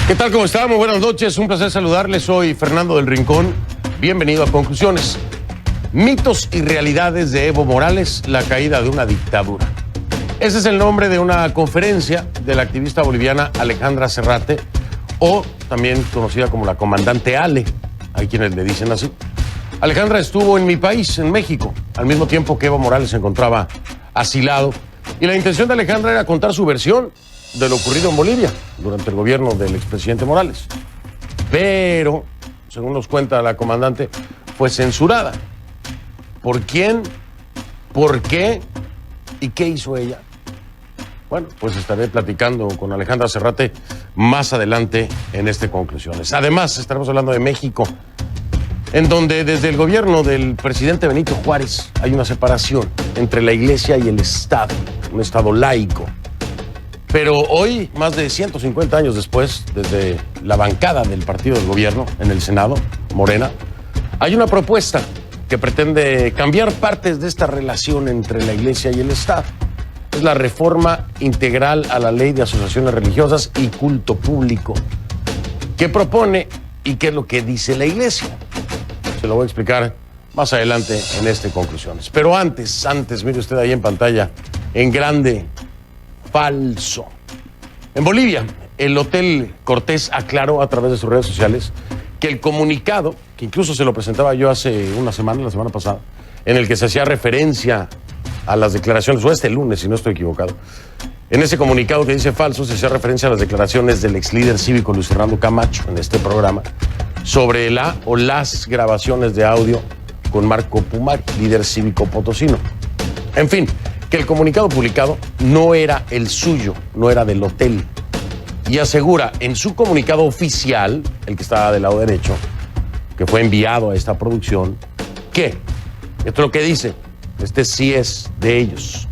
¿Qué tal? ¿Cómo están? Muy buenas noches. Un placer saludarles. Soy Fernando del Rincón. Bienvenido a Conclusiones. Mitos y realidades de Evo Morales, la caída de una dictadura. Ese es el nombre de una conferencia de la activista boliviana Alejandra Serrate, o también conocida como la comandante Ale. Hay quienes le dicen así. Alejandra estuvo en mi país, en México, al mismo tiempo que Evo Morales se encontraba asilado. Y la intención de Alejandra era contar su versión de lo ocurrido en Bolivia durante el gobierno del expresidente Morales. Pero, según nos cuenta la comandante, fue censurada. ¿Por quién? ¿Por qué? ¿Y qué hizo ella? Bueno, pues estaré platicando con Alejandra Serrate más adelante en este Conclusiones. Además, estaremos hablando de México, en donde desde el gobierno del presidente Benito Juárez hay una separación entre la Iglesia y el Estado, un Estado laico. Pero hoy, más de 150 años después, desde la bancada del partido del gobierno en el Senado, Morena, hay una propuesta que pretende cambiar partes de esta relación entre la Iglesia y el Estado. Es la reforma integral a la ley de asociaciones religiosas y culto público. ¿Qué propone y qué es lo que dice la Iglesia? Se lo voy a explicar más adelante en este Conclusiones. Pero antes, mire usted ahí en pantalla, en grande, falso. En Bolivia, el Hotel Cortés aclaró a través de sus redes sociales que el comunicado, que incluso se lo presentaba yo hace una semana, la semana pasada, en el que se hacía referencia a las declaraciones, o este lunes, si no estoy equivocado, en ese comunicado que dice falso, se hacía referencia a las declaraciones del ex líder cívico Luis Fernando Camacho en este programa sobre la o las grabaciones de audio con Marco Pumari, líder cívico potosino. En fin, que el comunicado publicado no era el suyo, no era del hotel. Y asegura en su comunicado oficial, el que está del lado derecho, que fue enviado a esta producción, que, esto es lo que dice, este sí es de ellos.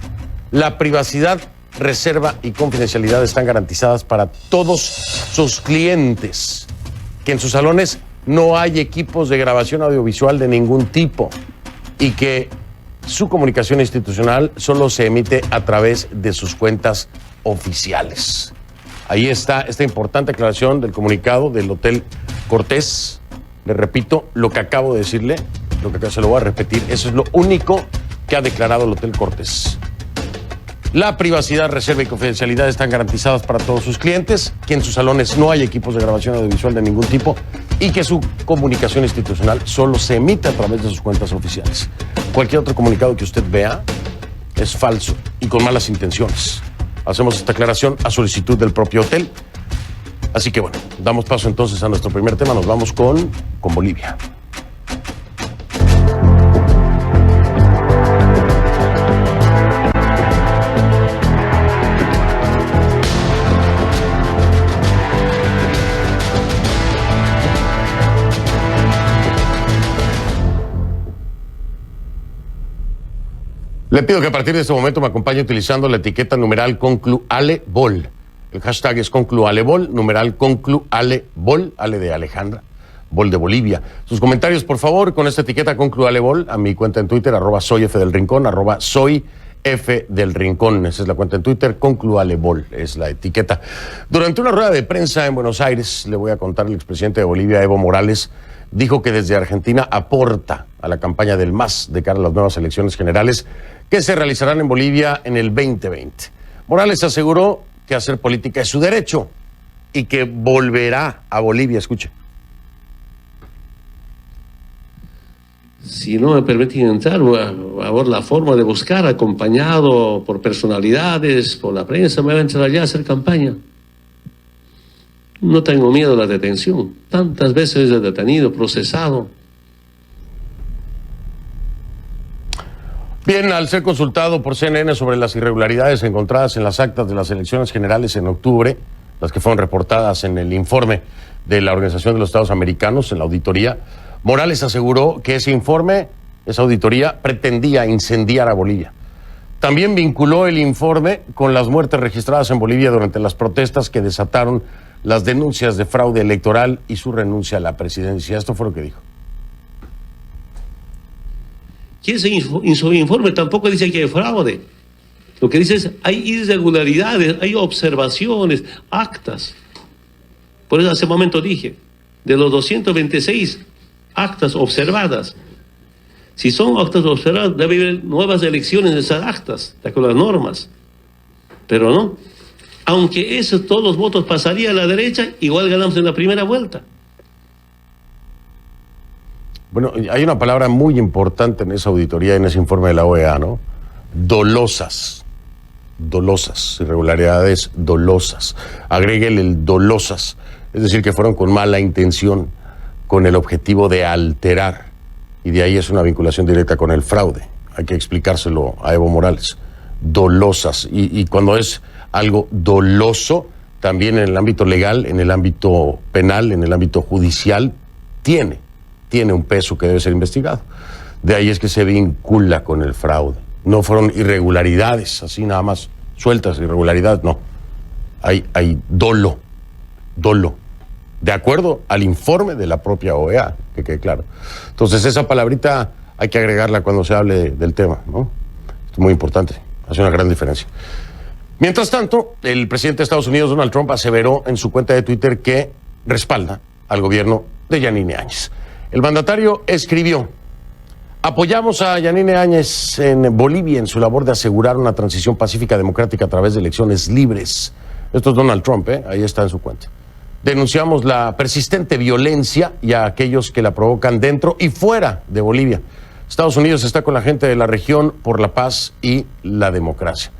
La privacidad, reserva y confidencialidad están garantizadas para todos sus clientes. Que en sus salones no hay equipos de grabación audiovisual de ningún tipo. Y que su comunicación institucional solo se emite a través de sus cuentas oficiales. Ahí está esta importante aclaración del comunicado del Hotel Cortés. Le repito lo que acabo de decirle, lo que acá se lo voy a repetir. Eso es lo único que ha declarado el Hotel Cortés. La privacidad, reserva y confidencialidad están garantizadas para todos sus clientes, que en sus salones no hay equipos de grabación audiovisual de ningún tipo y que su comunicación institucional solo se emite a través de sus cuentas oficiales. Cualquier otro comunicado que usted vea es falso y con malas intenciones. Hacemos esta aclaración a solicitud del propio hotel. Así que bueno, damos paso entonces a nuestro primer tema. Nos vamos con Bolivia. Le pido que a partir de este momento me acompañe utilizando la etiqueta numeral conclualebol. El hashtag es conclualebol, numeral conclualebol, Ale de Alejandra, Bol de Bolivia. Sus comentarios, por favor, con esta etiqueta conclualebol, a mi cuenta en Twitter, @soyfdelrincón, @soyfdelrincón. Esa es la cuenta en Twitter, conclualebol, es la etiqueta. Durante una rueda de prensa en Buenos Aires, le voy a contar, el expresidente de Bolivia, Evo Morales, dijo que desde Argentina aporta a la campaña del MAS de cara a las nuevas elecciones generales que se realizarán en Bolivia en el 2020. Morales aseguró que hacer política es su derecho y que volverá a Bolivia. Escuche. Si no me permiten entrar, voy a ver la forma de buscar, acompañado por personalidades, por la prensa, me voy a entrar allá a hacer campaña. No tengo miedo a la detención. Tantas veces he detenido, procesado. Bien, al ser consultado por CNN sobre las irregularidades encontradas en las actas de las elecciones generales en octubre, las que fueron reportadas en el informe de la Organización de los Estados Americanos, en la auditoría, Morales aseguró que ese informe, esa auditoría, pretendía incendiar a Bolivia. También vinculó el informe con las muertes registradas en Bolivia durante las protestas que desataron las denuncias de fraude electoral y su renuncia a la presidencia. Esto fue lo que dijo. Y en su informe tampoco dice que hay fraude. Lo que dice es hay irregularidades, hay observaciones, actas. Por eso hace un momento dije, de los 226 actas observadas, si son actas observadas, debe haber nuevas elecciones en esas actas, de acuerdo a las normas. Pero no. Aunque todos los votos pasarían a la derecha, igual ganamos en la primera vuelta. Bueno, hay una palabra muy importante en esa auditoría, en ese informe de la OEA, ¿no? Dolosas. Dolosas. Irregularidades dolosas. Agréguele el dolosas. Es decir, que fueron con mala intención, con el objetivo de alterar. Y de ahí es una vinculación directa con el fraude. Hay que explicárselo a Evo Morales. Dolosas. Y cuando es algo doloso, también en el ámbito legal, en el ámbito penal, en el ámbito judicial, tiene un peso que debe ser investigado. De ahí es que se vincula con el fraude. No fueron irregularidades, así nada más sueltas, irregularidades, no. Hay dolo, de acuerdo al informe de la propia OEA, que quede claro. Entonces esa palabrita hay que agregarla cuando se hable del tema, ¿no? Esto es muy importante, hace una gran diferencia. Mientras tanto, el presidente de Estados Unidos, Donald Trump, aseveró en su cuenta de Twitter que respalda al gobierno de Yanine Áñez. El mandatario escribió: apoyamos a Yanine Áñez en Bolivia en su labor de asegurar una transición pacífica democrática a través de elecciones libres. Esto es Donald Trump, ahí está en su cuenta. Denunciamos la persistente violencia y a aquellos que la provocan dentro y fuera de Bolivia. Estados Unidos está con la gente de la región por la paz y la democracia.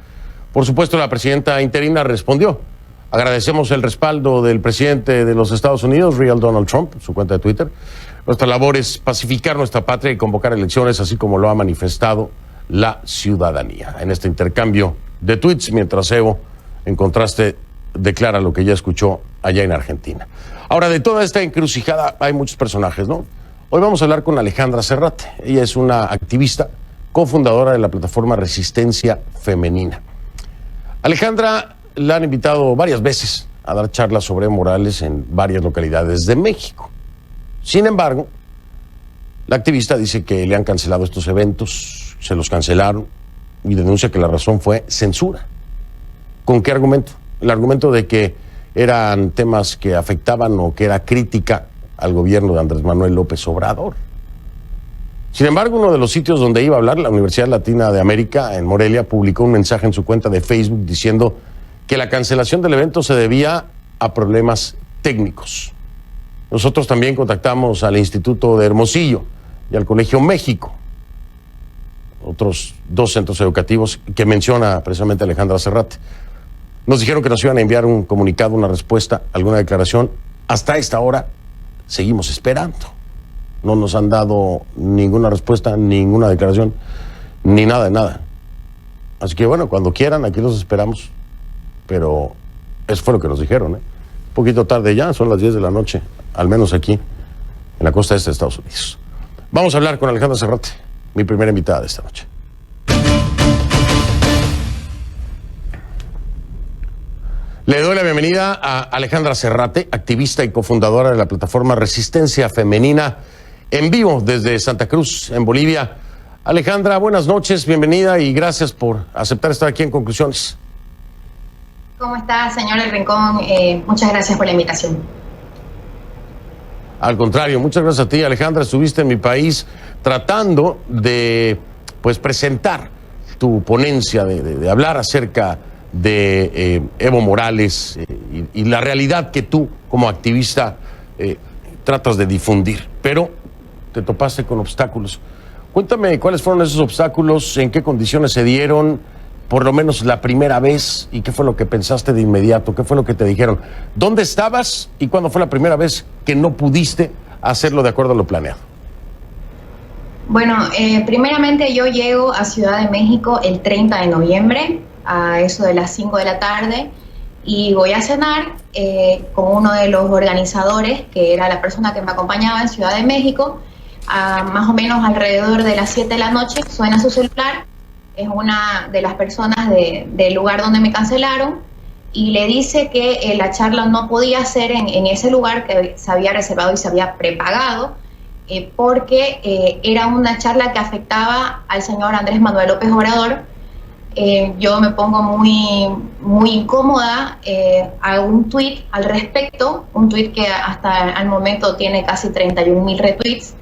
Por supuesto, la presidenta interina respondió: agradecemos el respaldo del presidente de los Estados Unidos, Real Donald Trump, su cuenta de Twitter. Nuestra labor es pacificar nuestra patria y convocar elecciones, así como lo ha manifestado la ciudadanía. En este intercambio de tweets, mientras Evo, en contraste, declara lo que ya escuchó allá en Argentina. Ahora, de toda esta encrucijada hay muchos personajes, ¿no? Hoy vamos a hablar con Alejandra Serrate. Ella es una activista, cofundadora de la plataforma Resistencia Femenina. Alejandra la han invitado varias veces a dar charlas sobre Evo Morales en varias localidades de México. Sin embargo, la activista dice que le han cancelado estos eventos, se los cancelaron, y denuncia que la razón fue censura. ¿Con qué argumento? El argumento de que eran temas que afectaban o que era crítica al gobierno de Andrés Manuel López Obrador. Sin embargo, uno de los sitios donde iba a hablar, la Universidad Latina de América en Morelia, publicó un mensaje en su cuenta de Facebook diciendo que la cancelación del evento se debía a problemas técnicos. Nosotros también contactamos al Instituto de Hermosillo y al Colegio México, otros dos centros educativos que menciona precisamente Alejandra Serrate. Nos dijeron que nos iban a enviar un comunicado, una respuesta, alguna declaración. Hasta esta hora seguimos esperando. No nos han dado ninguna respuesta, ninguna declaración, ni nada de nada. Así que bueno, cuando quieran, aquí los esperamos. Pero eso fue lo que nos dijeron, Un poquito tarde ya, son las 10 de la noche, al menos aquí, en la costa este de Estados Unidos. Vamos a hablar con Alejandra Serrate, mi primera invitada de esta noche. Le doy la bienvenida a Alejandra Serrate, activista y cofundadora de la plataforma Resistencia Femenina, en vivo desde Santa Cruz, en Bolivia. Alejandra, buenas noches, bienvenida y gracias por aceptar estar aquí en Conclusiones. ¿Cómo está, señor El Rincón? Muchas gracias por la invitación. Al contrario, muchas gracias a ti, Alejandra. Estuviste en mi país tratando de presentar tu ponencia, de hablar acerca de Evo Morales y la realidad que tú, como activista, tratas de difundir. Pero te topaste con obstáculos. Cuéntame cuáles fueron esos obstáculos, en qué condiciones se dieron, por lo menos la primera vez, y qué fue lo que pensaste de inmediato, qué fue lo que te dijeron. ¿Dónde estabas y cuándo fue la primera vez que no pudiste hacerlo de acuerdo a lo planeado? Bueno, primeramente yo llego a Ciudad de México el 30 de noviembre, a eso de las 5 de la tarde, y voy a cenar con uno de los organizadores, que era la persona que me acompañaba en Ciudad de México. Más o menos alrededor de las 7 de la noche suena su celular. Es una de las personas del lugar donde me cancelaron y le dice que la charla no podía ser en ese lugar que se había reservado y se había prepagado, porque era una charla que afectaba al señor Andrés Manuel López Obrador, yo me pongo muy incómoda, hago un tweet al respecto, un tweet que hasta el momento tiene casi 31.000 retweets.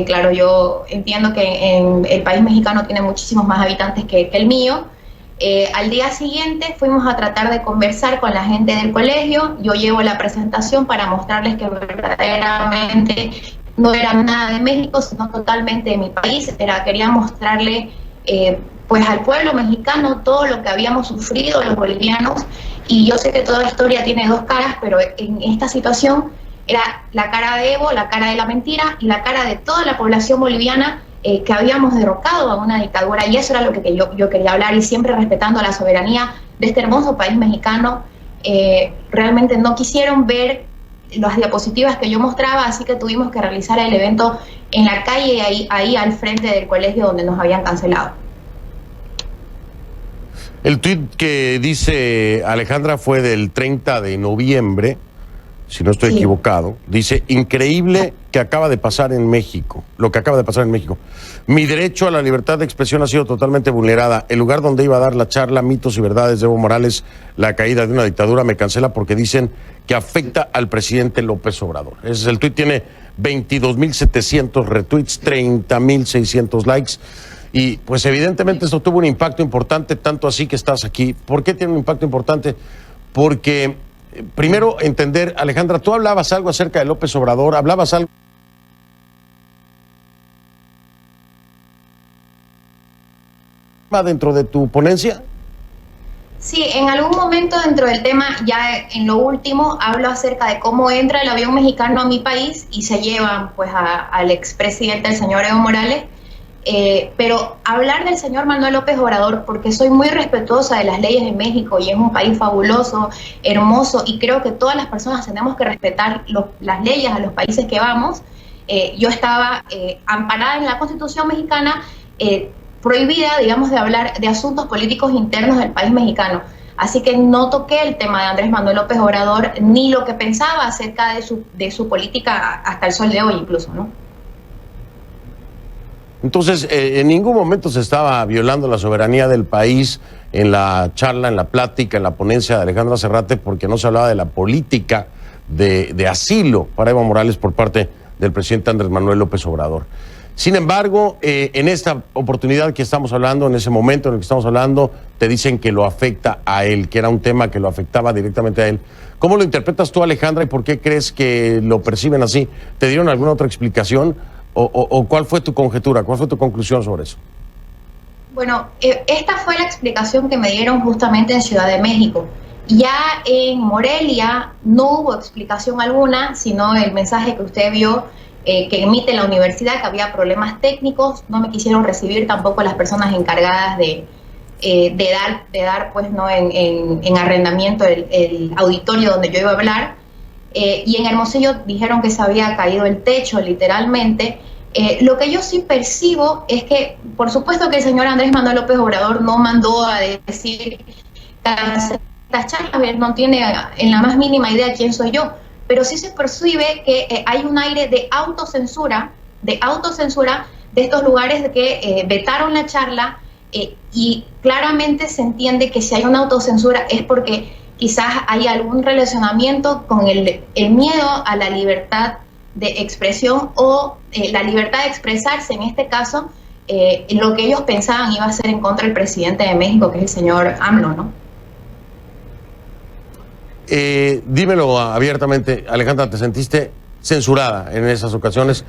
Claro, yo entiendo que en el país mexicano tiene muchísimos más habitantes que el mío. Al día siguiente fuimos a tratar de conversar con la gente del colegio. Yo llevo la presentación para mostrarles que verdaderamente no era nada de México, sino totalmente de mi país. Quería mostrarle pues al pueblo mexicano todo lo que habíamos sufrido los bolivianos. Y yo sé que toda historia tiene dos caras, pero en esta situación era la cara de Evo, la cara de la mentira y la cara de toda la población boliviana que habíamos derrocado a una dictadura, y eso era lo que yo quería hablar, y siempre respetando la soberanía de este hermoso país mexicano. Realmente no quisieron ver las diapositivas que yo mostraba, así que tuvimos que realizar el evento en la calle, ahí al frente del colegio donde nos habían cancelado. El tuit que dice Alejandra fue del 30 de noviembre, si no estoy equivocado. Dice: increíble que acaba de pasar en México, lo que acaba de pasar en México. Mi derecho a la libertad de expresión ha sido totalmente vulnerada. El lugar donde iba a dar la charla Mitos y Verdades de Evo Morales, la caída de una dictadura, me cancela porque dicen que afecta al presidente López Obrador. Ese es el tuit, tiene 22.700 retweets, 30.600 likes. Y pues evidentemente esto tuvo un impacto importante, tanto así que estás aquí. ¿Por qué tiene un impacto importante? Porque primero entender, Alejandra, tú hablabas algo acerca de López Obrador, hablabas algo dentro de tu ponencia. Sí, en algún momento dentro del tema, ya en lo último, hablo acerca de cómo entra el avión mexicano a mi país y se llevan pues al expresidente, el señor Evo Morales. Pero hablar del señor Manuel López Obrador, porque soy muy respetuosa de las leyes de México y es un país fabuloso, hermoso, y creo que todas las personas tenemos que respetar las leyes a los países que vamos. Yo estaba amparada en la Constitución mexicana, prohibida, digamos, de hablar de asuntos políticos internos del país mexicano. Así que no toqué el tema de Andrés Manuel López Obrador, ni lo que pensaba acerca de su política hasta el sol de hoy incluso, ¿no? Entonces, en ningún momento se estaba violando la soberanía del país en la charla, en la plática, en la ponencia de Alejandra Serrate, porque no se hablaba de la política de asilo para Evo Morales por parte del presidente Andrés Manuel López Obrador. Sin embargo, en esta oportunidad que estamos hablando, en ese momento en el que estamos hablando, te dicen que lo afecta a él, que era un tema que lo afectaba directamente a él. ¿Cómo lo interpretas tú, Alejandra, y por qué crees que lo perciben así? ¿Te dieron alguna otra explicación? ¿O cuál fue tu conjetura, cuál fue tu conclusión sobre eso? Bueno, esta fue la explicación que me dieron justamente en Ciudad de México. Ya en Morelia no hubo explicación alguna, sino el mensaje que usted vio que emite la universidad, que había problemas técnicos. No me quisieron recibir tampoco las personas encargadas de dar pues, ¿no? en arrendamiento el auditorio donde yo iba a hablar. Y en Hermosillo dijeron que se había caído el techo, literalmente. Lo que yo sí percibo es que, por supuesto que el señor Andrés Manuel López Obrador no mandó a decir que estas charlas, no tiene en la más mínima idea quién soy yo, pero sí se percibe que hay un aire de autocensura de estos lugares que vetaron la charla, y claramente se entiende que si hay una autocensura es porque quizás hay algún relacionamiento con el miedo a la libertad de expresión o la libertad de expresarse, en este caso, lo que ellos pensaban iba a ser en contra del presidente de México, que es el señor AMLO, ¿no? Dímelo abiertamente, Alejandra, ¿te sentiste censurada en esas ocasiones?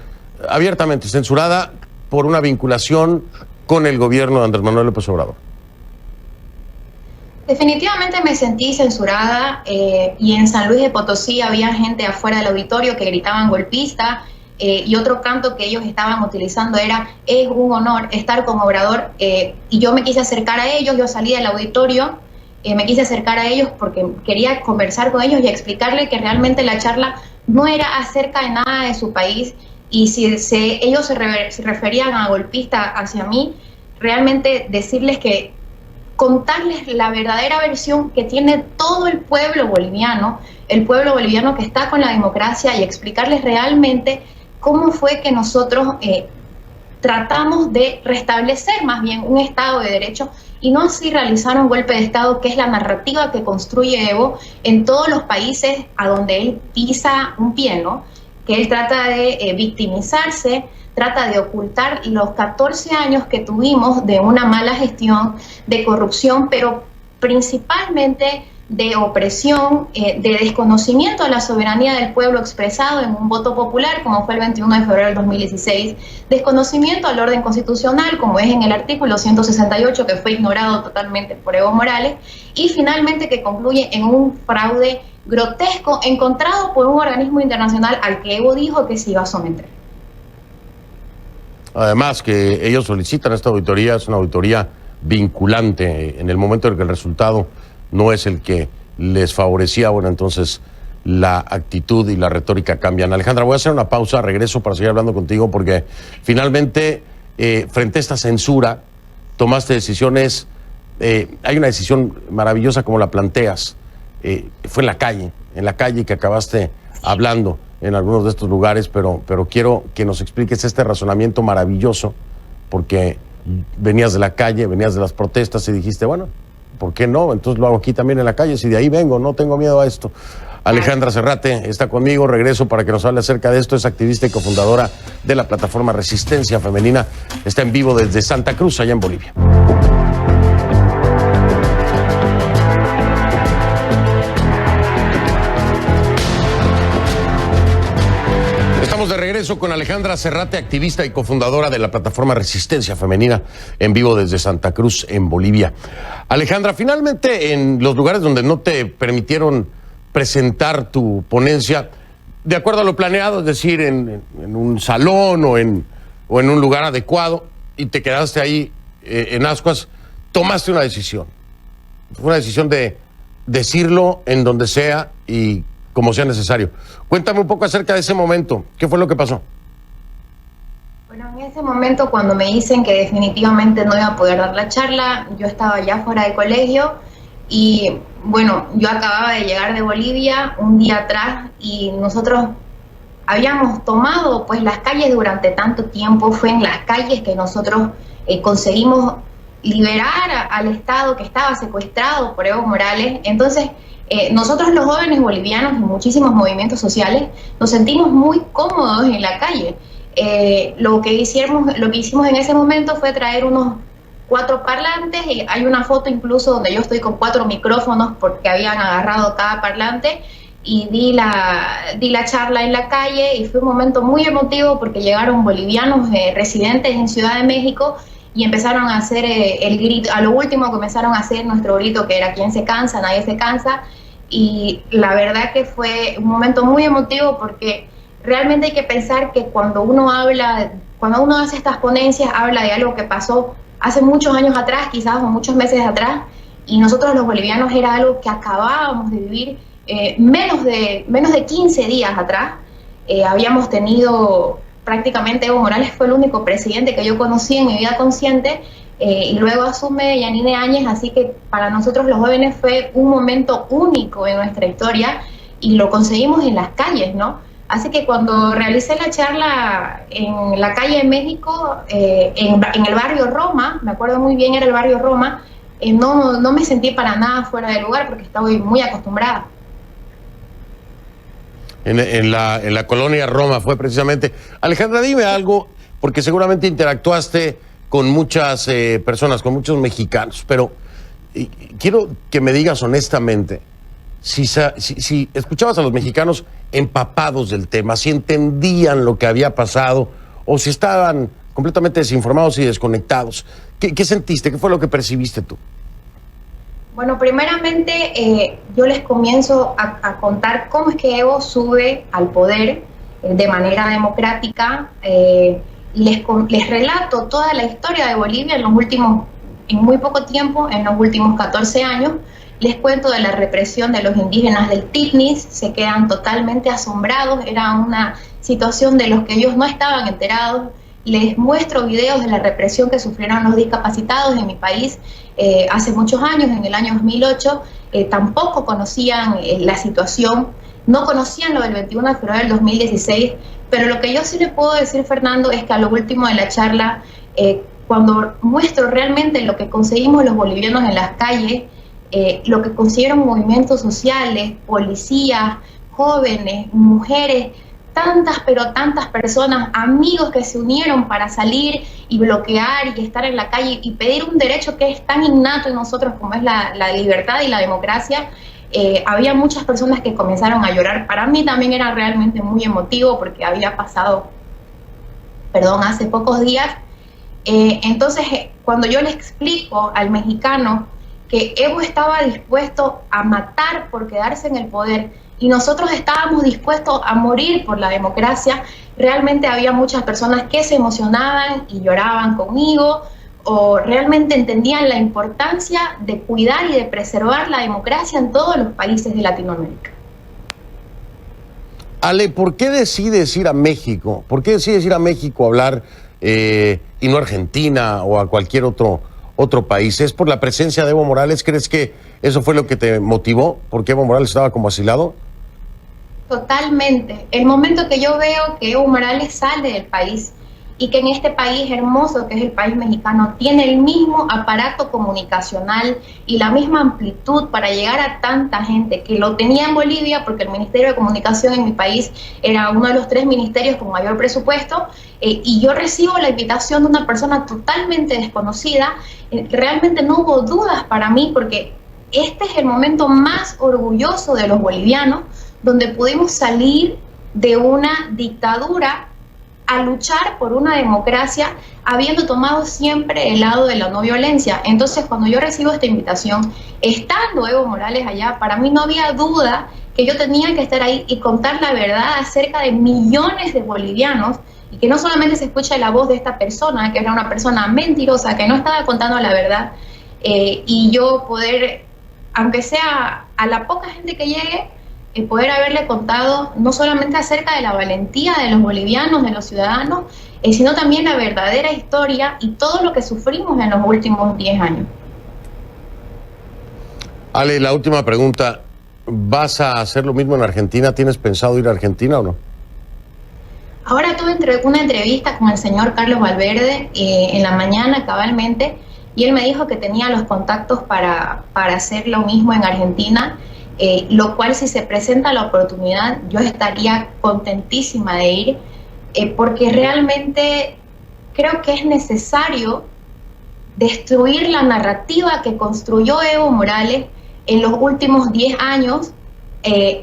Abiertamente, censurada por una vinculación con el gobierno de Andrés Manuel López Obrador. Definitivamente me sentí censurada, y en San Luis de Potosí había gente afuera del auditorio que gritaban golpista, y otro canto que ellos estaban utilizando era: es un honor estar con Obrador, y yo me quise acercar a ellos, yo salí del auditorio, me quise acercar a ellos porque quería conversar con ellos y explicarles que realmente la charla no era acerca de nada de su país, y si ellos se referían a golpista hacia mí, realmente decirles que contarles la verdadera versión que tiene todo el pueblo boliviano que está con la democracia, y explicarles realmente cómo fue que nosotros tratamos de restablecer más bien un Estado de Derecho y no así realizar un golpe de Estado, que es la narrativa que construye Evo en todos los países a donde él pisa un pie, ¿no? Que él trata de victimizarse, trata de ocultar los 14 años que tuvimos de una mala gestión, de corrupción, pero principalmente de opresión, de desconocimiento de la soberanía del pueblo expresado en un voto popular, como fue el 21 de febrero del 2016, desconocimiento al orden constitucional, como es en el artículo 168, que fue ignorado totalmente por Evo Morales, y finalmente que concluye en un fraude grotesco encontrado por un organismo internacional al que Evo dijo que se iba a someter. Además que ellos solicitan esta auditoría, es una auditoría vinculante en el momento en que el resultado no es el que les favorecía. Bueno, entonces la actitud y la retórica cambian. Alejandra, voy a hacer una pausa, regreso para seguir hablando contigo, porque finalmente, frente a esta censura, tomaste decisiones. Hay una decisión maravillosa como la planteas. Fue en la calle que acabaste hablando en algunos de estos lugares, pero quiero que nos expliques este razonamiento maravilloso, porque venías de la calle, venías de las protestas y dijiste, bueno, ¿por qué no? Entonces lo hago aquí también en la calle, si de ahí vengo, no tengo miedo a esto. Alejandra Serrate está conmigo, regreso para que nos hable acerca de esto, es activista y cofundadora de la plataforma Resistencia Femenina, está en vivo desde Santa Cruz, allá en Bolivia. Estamos de regreso con Alejandra Serrate, activista y cofundadora de la plataforma Resistencia Femenina, en vivo desde Santa Cruz, en Bolivia. Alejandra, finalmente en los lugares donde no te permitieron presentar tu ponencia, de acuerdo a lo planeado, es decir, en un salón o en un lugar adecuado, y te quedaste ahí en ascuas, tomaste una decisión. Fue una decisión de decirlo en donde sea y como sea necesario. Cuéntame un poco acerca de ese momento. ¿Qué fue lo que pasó? Bueno, en ese momento, cuando me dicen que definitivamente no iba a poder dar la charla, yo estaba ya fuera de colegio y, bueno, yo acababa de llegar de Bolivia un día atrás y nosotros habíamos tomado pues las calles durante tanto tiempo. Fue en las calles que nosotros conseguimos liberar al Estado que estaba secuestrado por Evo Morales. Entonces, nosotros los jóvenes bolivianos y muchísimos movimientos sociales nos sentimos muy cómodos en la calle. Lo que hicimos en ese momento fue traer unos 4 parlantes, y hay una foto incluso donde yo estoy con 4 micrófonos porque habían agarrado cada parlante, y di la charla en la calle, y fue un momento muy emotivo porque llegaron bolivianos residentes en Ciudad de México y empezaron a hacer el grito. A lo último comenzaron a hacer nuestro grito, que era "¿Quién se cansa? Nadie se cansa". Y la verdad que fue un momento muy emotivo, porque realmente hay que pensar que cuando uno hace estas ponencias, habla de algo que pasó hace muchos años atrás, quizás, o muchos meses atrás, y nosotros los bolivianos era algo que acabábamos de vivir menos de 15 días atrás. Habíamos tenido prácticamente, Evo Morales fue el único presidente que yo conocí en mi vida consciente, y luego asume Yanine Áñez, así que para nosotros los jóvenes fue un momento único en nuestra historia y lo conseguimos en las calles, ¿no? Así que cuando realicé la charla en la calle de México, en el barrio Roma, me acuerdo muy bien, era el barrio Roma, no me sentí para nada fuera de lugar porque estaba muy acostumbrada. En la colonia Roma fue precisamente. Alejandra, dime algo, porque seguramente interactuaste con muchas personas, con muchos mexicanos, pero quiero que me digas honestamente si escuchabas a los mexicanos empapados del tema, si entendían lo que había pasado o si estaban completamente desinformados y desconectados. ¿Qué sentiste? ¿Qué fue lo que percibiste tú? Bueno, primeramente yo les comienzo a contar cómo es que Evo sube al poder de manera democrática. Les relato toda la historia de Bolivia en muy poco tiempo, en los últimos 14 años. Les cuento de la represión de los indígenas del Titnis, se quedan totalmente asombrados, era una situación de los que ellos no estaban enterados. Les muestro videos de la represión que sufrieron los discapacitados en mi país hace muchos años, en el año 2008. Tampoco conocían la situación, no conocían lo del 21 de febrero del 2016, pero lo que yo sí le puedo decir, Fernando, es que a lo último de la charla cuando muestro realmente lo que conseguimos los bolivianos en las calles, lo que consiguieron movimientos sociales, policías, jóvenes, mujeres, tantas, pero tantas personas, amigos que se unieron para salir y bloquear y estar en la calle y pedir un derecho que es tan innato en nosotros como es la libertad y la democracia. Había muchas personas que comenzaron a llorar. Para mí también era realmente muy emotivo porque había pasado, hace pocos días. Entonces, cuando yo le explico al mexicano que Evo estaba dispuesto a matar por quedarse en el poder y nosotros estábamos dispuestos a morir por la democracia, realmente había muchas personas que se emocionaban y lloraban conmigo, o realmente entendían la importancia de cuidar y de preservar la democracia en todos los países de Latinoamérica. Ale, ¿por qué decides ir a México? ¿Por qué decides ir a México a hablar y no a Argentina o a cualquier otro país? ¿Es por la presencia de Evo Morales? ¿Crees que eso fue lo que te motivó? ¿Porque Evo Morales estaba como asilado? Totalmente. El momento que yo veo que Evo Morales sale del país y que en este país hermoso que es el país mexicano tiene el mismo aparato comunicacional y la misma amplitud para llegar a tanta gente que lo tenía en Bolivia, porque el Ministerio de Comunicación en mi país era uno de los 3 ministerios con mayor presupuesto, y yo recibo la invitación de una persona totalmente desconocida, realmente no hubo dudas para mí, porque este es el momento más orgulloso de los bolivianos, donde pudimos salir de una dictadura a luchar por una democracia, habiendo tomado siempre el lado de la no violencia. Entonces, cuando yo recibo esta invitación, estando Evo Morales allá, para mí no había duda que yo tenía que estar ahí y contar la verdad acerca de millones de bolivianos, y que no solamente se escuche la voz de esta persona, que era una persona mentirosa, que no estaba contando la verdad, y yo poder, aunque sea a la poca gente que llegue, poder haberle contado no solamente acerca de la valentía de los bolivianos, de los ciudadanos, sino también la verdadera historia y todo lo que sufrimos en los últimos 10 años. Ale, la última pregunta. ¿Vas a hacer lo mismo en Argentina? ¿Tienes pensado ir a Argentina o no? Ahora tuve una entrevista con el señor Carlos Valverde en la mañana cabalmente, y él me dijo que tenía los contactos para hacer lo mismo en Argentina. Lo cual, si se presenta la oportunidad, yo estaría contentísima de ir, porque realmente creo que es necesario destruir la narrativa que construyó Evo Morales en los últimos 10 años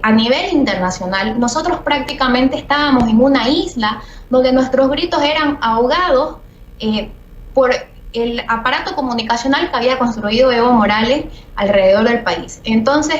a nivel internacional. Nosotros prácticamente estábamos en una isla donde nuestros gritos eran ahogados por el aparato comunicacional que había construido Evo Morales alrededor del país. Entonces,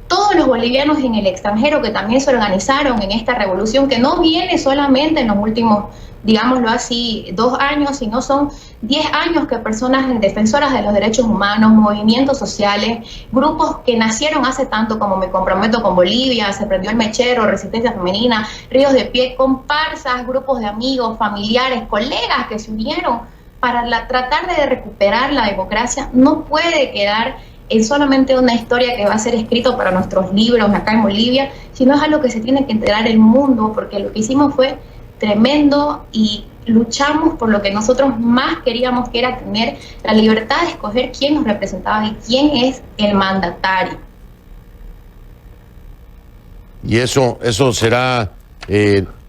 todos los bolivianos en el extranjero que también se organizaron en esta revolución, que no viene solamente en los últimos, digámoslo así, 2 años, sino son 10 años que personas defensoras de los derechos humanos, movimientos sociales, grupos que nacieron hace tanto como Me Comprometo con Bolivia, Se Prendió el Mechero, Resistencia Femenina, Ríos de Pie, comparsas, grupos de amigos, familiares, colegas que se unieron para tratar de recuperar la democracia, no puede quedar es solamente una historia que va a ser escrito para nuestros libros acá en Bolivia, sino es algo que se tiene que enterar el mundo, porque lo que hicimos fue tremendo y luchamos por lo que nosotros más queríamos, que era tener la libertad de escoger quién nos representaba y quién es el mandatario. Y eso será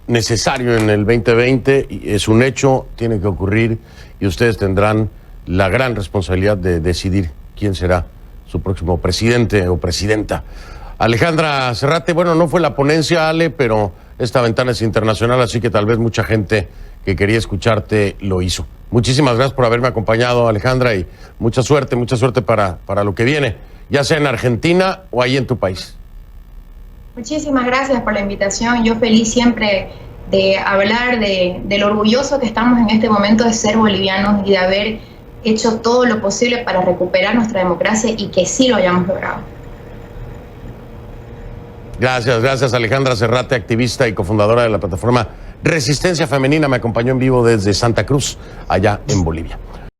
necesario en el 2020, y es un hecho, tiene que ocurrir, y ustedes tendrán la gran responsabilidad de decidir quién será su próximo presidente o presidenta. Alejandra Serrate, bueno, no fue la ponencia, Ale, pero esta ventana es internacional, así que tal vez mucha gente que quería escucharte lo hizo. Muchísimas gracias por haberme acompañado, Alejandra, y mucha suerte para lo que viene, ya sea en Argentina o ahí en tu país. Muchísimas gracias por la invitación. Yo feliz siempre de hablar de lo orgulloso que estamos en este momento de ser bolivianos y de haber hecho todo lo posible para recuperar nuestra democracia, y que sí lo hayamos logrado. Gracias Alejandra Serrate, activista y cofundadora de la plataforma Resistencia Femenina, me acompañó en vivo desde Santa Cruz, allá en Bolivia.